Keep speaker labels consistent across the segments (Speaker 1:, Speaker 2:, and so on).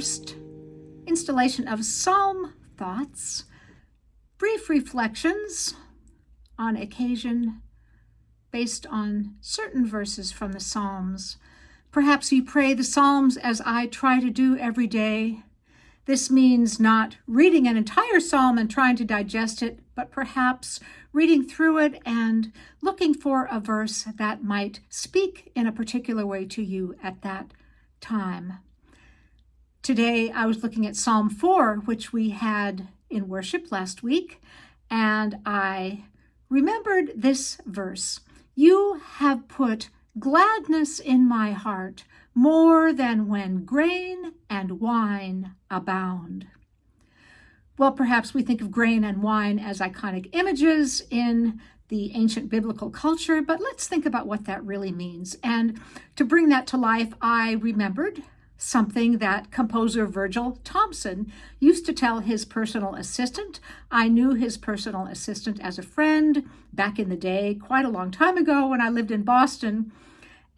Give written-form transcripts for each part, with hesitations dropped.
Speaker 1: first installation of Psalm thoughts, brief reflections on occasion based on certain verses from the Psalms. Perhaps you pray the Psalms as I try to do every day. This means not reading an entire psalm and trying to digest it, but perhaps reading through it and looking for a verse that might speak in a particular way to you at that time. Today, I was looking at Psalm 4, which we had in worship last week, and I remembered this verse. You have put gladness in my heart more than when grain and wine abound. Well, perhaps we think of grain and wine as iconic images in the ancient biblical culture, but let's think about what that really means. And to bring that to life, I remembered something that composer Virgil Thompson used to tell his personal assistant. I knew his personal assistant as a friend back in the day, quite a long time ago when I lived in Boston.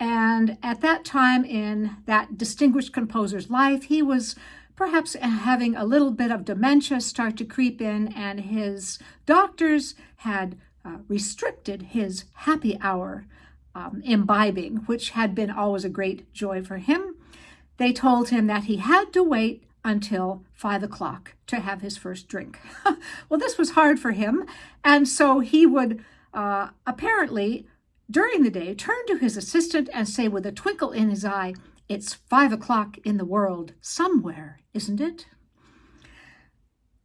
Speaker 1: And at that time in that distinguished composer's life, he was perhaps having a little bit of dementia start to creep in, and his doctors had restricted his happy hour imbibing, which had been always a great joy for him. They told him that he had to wait until 5 o'clock to have his first drink. Well, this was hard for him, and so he would apparently, during the day, turn to his assistant and say with a twinkle in his eye, "It's 5 o'clock in the world somewhere, isn't it?"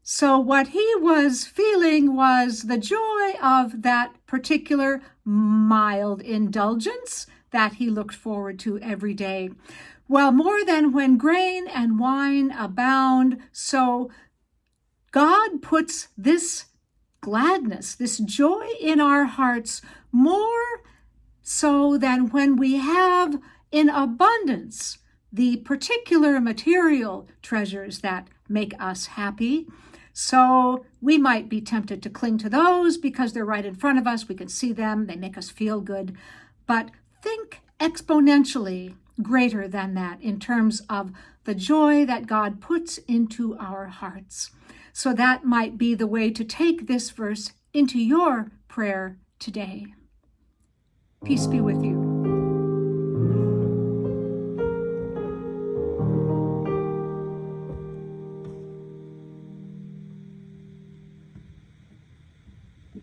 Speaker 1: So what he was feeling was the joy of that particular mild indulgence that he looked forward to every day. Well, more than when grain and wine abound, so God puts this gladness, this joy in our hearts more so than when we have in abundance the particular material treasures that make us happy. So we might be tempted to cling to those because they're right in front of us. We can see them. They make us feel good. But think exponentially greater than that in terms of the joy that God puts into our hearts. So that might be the way to take this verse into your prayer today. Peace be with you.